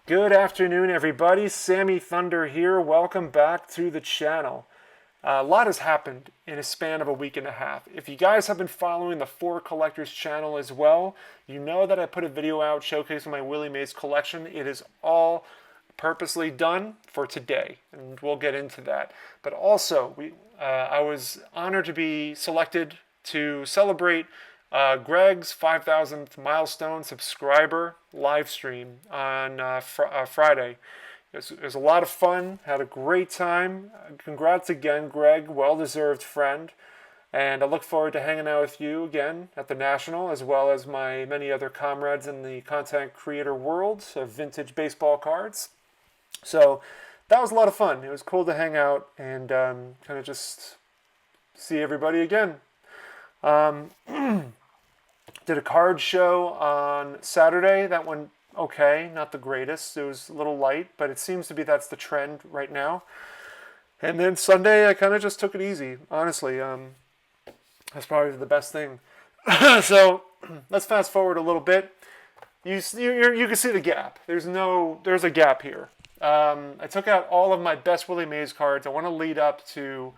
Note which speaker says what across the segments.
Speaker 1: Good afternoon, everybody. Sammy Thunder here. Welcome back to the channel. A lot has happened in a span of a week and a half. If you guys have been following the For Collectors channel as well, you know that I put a video out showcasing my Willie Mays collection. It is all purposely done for today, and we'll get into that. But also, I was honored to be selected to celebrate Greg's 5,000th milestone subscriber live stream on Friday. It was a lot of fun. Had a great time. Congrats again, Greg. Well-deserved friend. And I look forward to hanging out with you again at the National, as well as my many other comrades in the content creator world of vintage baseball cards. So that was a lot of fun. It was cool to hang out and kind of just see everybody again. Did a card show on Saturday. That went okay, not the greatest. It was a little light, but it seems to be that's the trend right now. And then Sunday, I kind of just took it easy, honestly. That's probably the best thing. So let's fast forward a little bit. You can see the gap. There's a gap here. I took out all of my best Willie Mays cards. I want to lead up to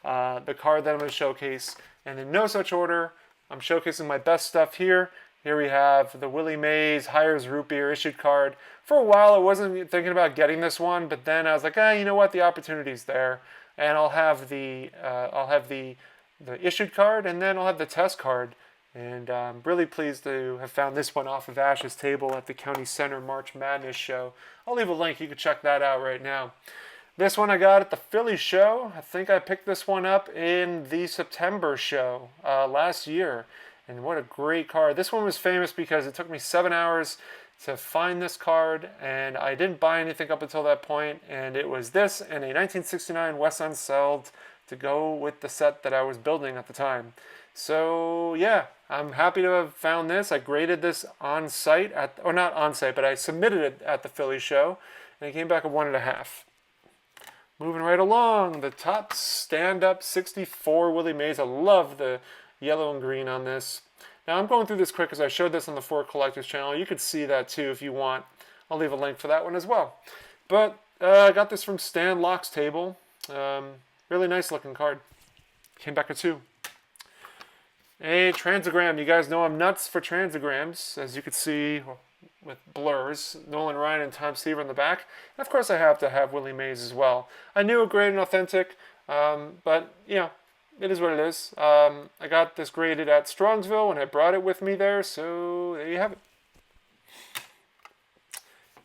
Speaker 1: the card that I'm going to showcase, and in no such order. I'm showcasing my best stuff here. Here we have the Willie Mays Hires Root Beer issued card. For a while, I wasn't thinking about getting this one, but then I was like, you know what? The opportunity's there, and I'll have the issued card, and then I'll have the test card. And I'm really pleased to have found this one off of Ash's table at the County Center March Madness show. I'll leave a link. You can check that out right now. This one I got at the Philly show. I think I picked this one up in the September show last year. And what a great card. This one was famous because it took me 7 hours to find this card. And I didn't buy anything up until that point. And it was this and a 1969 West End Celled to go with the set that I was building at the time. So yeah, I'm happy to have found this. I graded this on site, or not on site, but I submitted it at the Philly show. And it came back a 1.5. Moving right along, the top stand-up 64 Willie Mays. I love the yellow and green on this. Now I'm going through this quick because I showed this on the For Collectors channel. You could see that too if you want. I'll leave a link for that one as well. But I got this from Stan Locke's table. Really nice looking card. Came back a 2. A transagram. You guys know I'm nuts for transagrams, as you could see with blurs. Nolan Ryan and Tom Seaver in the back. And of course I have to have Willie Mays as well. I knew it graded and authentic, but you know, it is what it is. I got this graded at Strongsville and I brought it with me there, so there you have it.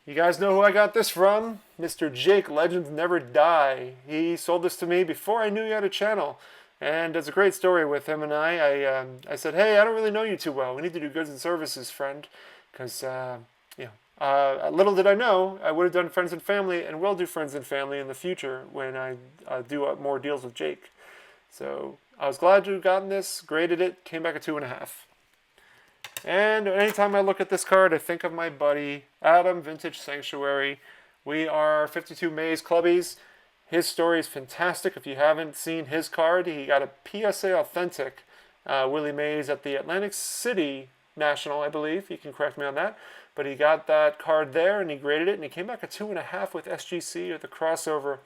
Speaker 1: You guys know who I got this from? Mr. Jake, Legends Never Die. He sold this to me before I knew he had a channel. And it's a great story with him and I said, hey, I don't really know you too well. We need to do goods and services, friend. Because, little did I know, I would have done friends and family and will do friends and family in the future when I do more deals with Jake. So I was glad to have gotten this, graded it, came back at 2.5. And anytime I look at this card, I think of my buddy Adam, Vintage Sanctuary. We are 52 Mays Clubbies. His story is fantastic. If you haven't seen his card, he got a PSA Authentic Willie Mays at the Atlantic City National, I believe. You can correct me on that. But he got that card there and he graded it and he came back at 2.5 with SGC at the crossover.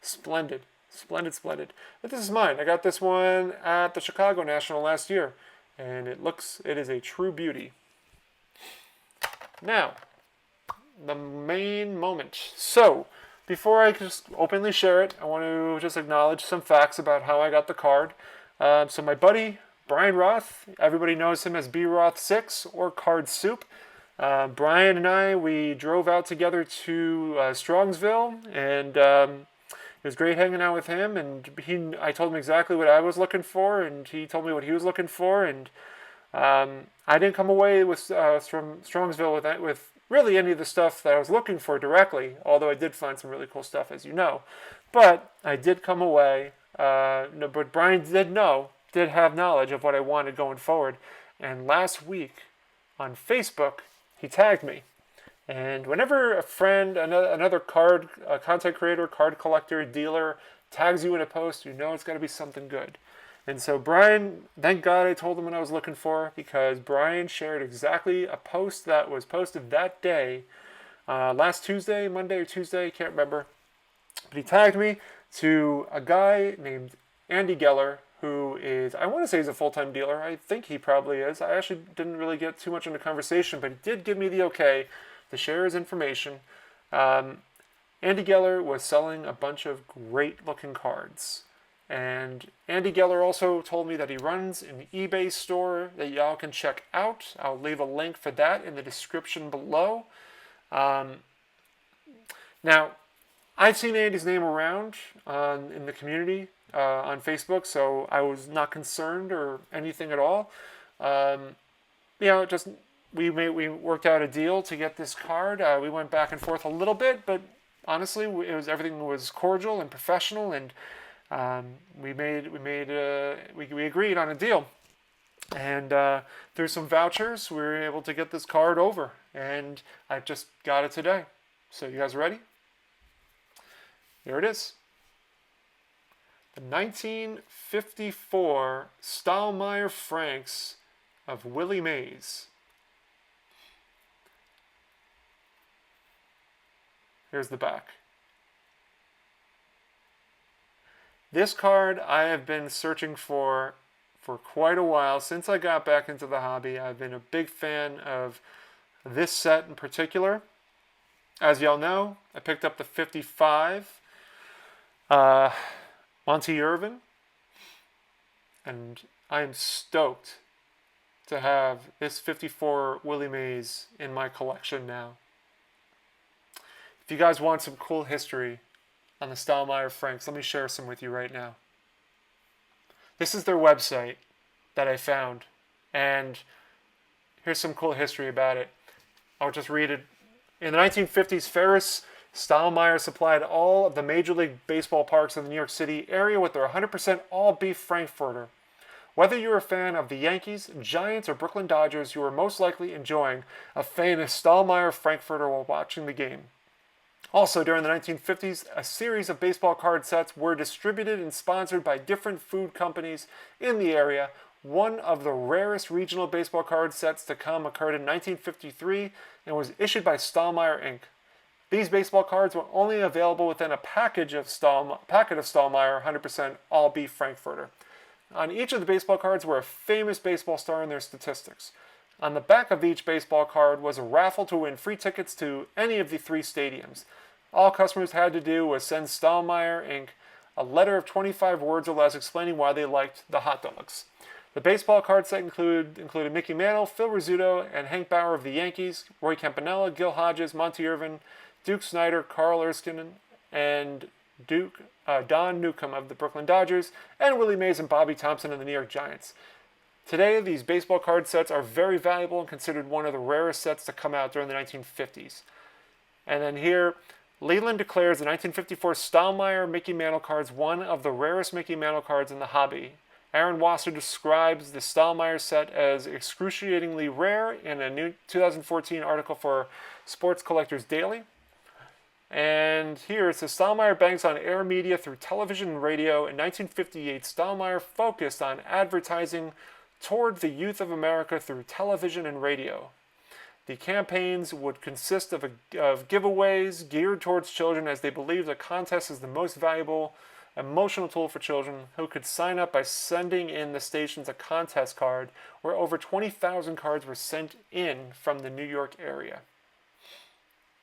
Speaker 1: Splendid. Splendid, splendid. But this is mine. I got this one at the Chicago National last year. And it is a true beauty. Now, the main moment. So, before I just openly share it, I want to just acknowledge some facts about how I got the card. So my buddy, Brian Roth, everybody knows him as B Roth 6 or Card Soup. Brian and I, we drove out together to Strongsville, and it was great hanging out with him. And I told him exactly what I was looking for, and he told me what he was looking for. And I didn't come away from Strongsville with really any of the stuff that I was looking for directly, although I did find some really cool stuff, as you know. But I did come away, but Brian did have knowledge of what I wanted going forward. And last week on Facebook, he tagged me. And whenever a friend, another content creator, card collector, dealer tags you in a post, you know it's got to be something good. And so Brian, thank God I told him what I was looking for, because Brian shared exactly a post that was posted that day last Tuesday, Monday or Tuesday, can't remember. But he tagged me to a guy named Andy Gellar, who is, I want to say he's a full-time dealer. I think he probably is. I actually didn't really get too much into conversation, but he did give me the okay to share his information. Andy Gellar was selling a bunch of great-looking cards. And Andy Gellar also told me that he runs an eBay store that y'all can check out. I'll leave a link for that in the description below. Now, I've seen Andy's name around in the community on Facebook, so I was not concerned or anything at all. Just we worked out a deal to get this card. We went back and forth a little bit, but honestly, everything was cordial and professional, and we agreed on a deal. And through some vouchers, we were able to get this card over, and I just got it today. So you guys ready? Here it is. The 1954 Stahlmeyer Franks of Willie Mays. Here's the back. This card I have been searching for quite a while. Since I got back into the hobby, I've been a big fan of this set in particular. As y'all know, I picked up the 55 Monty Irvin, and I am stoked to have this 54 Willie Mays in my collection now. If you guys want some cool history on the Stahlmeyer Franks, let me share some with you right now. This is their website that I found, and here's some cool history about it. I'll just read it. In the 1950s, Ferris Stahlmeyer supplied all of the Major League Baseball parks in the New York City area with their 100% all-beef Frankfurter. Whether you're a fan of the Yankees, Giants, or Brooklyn Dodgers, you are most likely enjoying a famous Stahlmeyer Frankfurter while watching the game. Also, during the 1950s, a series of baseball card sets were distributed and sponsored by different food companies in the area. One of the rarest regional baseball card sets to come occurred in 1953 and was issued by Stahlmeyer Inc. These baseball cards were only available within a packet of Stahlmeyer 100% all-beef Frankfurter. On each of the baseball cards were a famous baseball star and their statistics. On the back of each baseball card was a raffle to win free tickets to any of the 3 stadiums. All customers had to do was send Stahlmeyer Inc. a letter of 25 words or less explaining why they liked the hot dogs. The baseball card set included Mickey Mantle, Phil Rizzuto, and Hank Bauer of the Yankees, Roy Campanella, Gil Hodges, Monty Irvin, Duke Snider, Carl Erskine, and Don Newcomb of the Brooklyn Dodgers, and Willie Mays and Bobby Thompson of the New York Giants. Today, these baseball card sets are very valuable and considered one of the rarest sets to come out during the 1950s. And then here, Leland declares the 1954 Stahlmeyer Mickey Mantle cards one of the rarest Mickey Mantle cards in the hobby. Aaron Wasser describes the Stahlmeyer set as excruciatingly rare in a new 2014 article for Sports Collectors Daily. And here it says Stahlmeyer banks on air media through television and radio. In 1958, Stahlmeyer focused on advertising toward the youth of America through television and radio. The campaigns would consist of giveaways geared towards children, as they believed the contest is the most valuable emotional tool for children, who could sign up by sending in the stations a contest card, where over 20,000 cards were sent in from the New York area.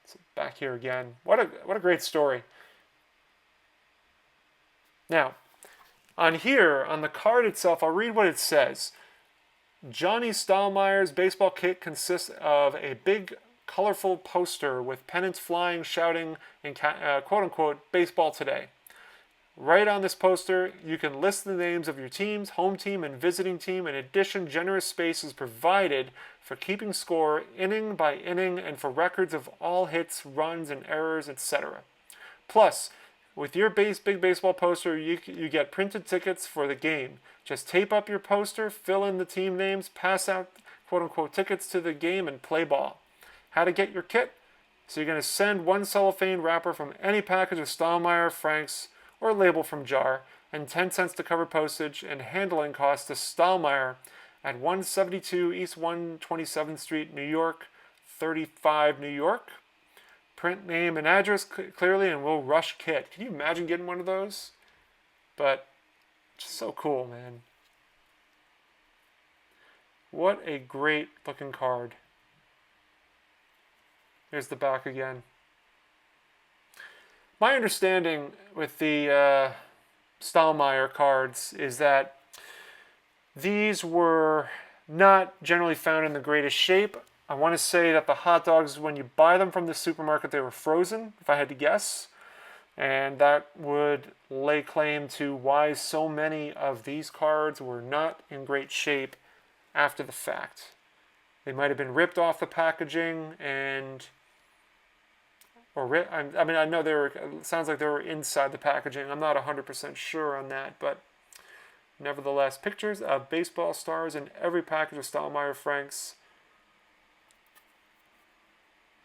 Speaker 1: So back here again. What a great story. Now, on the card itself, I'll read what it says. Johnny Stahlmeyer's baseball kit consists of a big, colorful poster with pennants flying, shouting, and quote-unquote, baseball today. Right on this poster, you can list the names of your teams, home team, and visiting team. In addition, generous space is provided for keeping score inning by inning and for records of all hits, runs, and errors, etc. Plus, with your big baseball poster, you get printed tickets for the game. Just tape up your poster, fill in the team names, pass out quote-unquote tickets to the game, and play ball. How to get your kit? So you're going to send one cellophane wrapper from any package of Stahlmeyer Franks or label from jar, and 10 cents to cover postage and handling costs to Stahlmeyer at 172 East 127th Street, New York, 35 New York. Print name and address clearly, and we'll rush kit. Can you imagine getting one of those? But just so cool, man. What a great looking card. Here's the back again. My understanding with the Stahlmeyer cards is that these were not generally found in the greatest shape. I want to say that the hot dogs, when you buy them from the supermarket, they were frozen, if I had to guess. And that would lay claim to why so many of these cards were not in great shape after the fact. They might have been ripped off the packaging and... I mean, I know they were... It sounds like they were inside the packaging. I'm not 100% sure on that, but... Nevertheless, pictures of baseball stars in every package of Stahlmeyer Franks.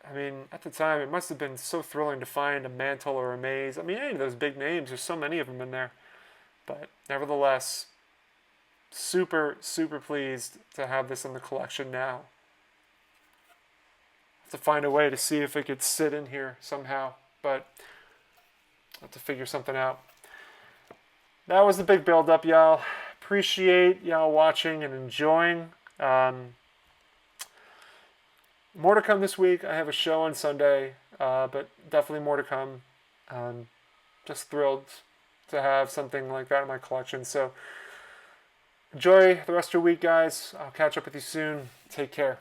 Speaker 1: I mean, at the time, it must have been so thrilling to find a Mantle or a Mays. I mean, any of those big names, there's so many of them in there. But nevertheless, super, super pleased to have this in the collection now. Have to find a way to see if it could sit in here somehow, but I'll have to figure something out. That was the big build-up, y'all. Appreciate y'all watching and enjoying. More to come this week. I have a show on Sunday, but definitely more to come. Just thrilled to have something like that in my collection. So enjoy the rest of your week, guys. I'll catch up with you soon. Take care.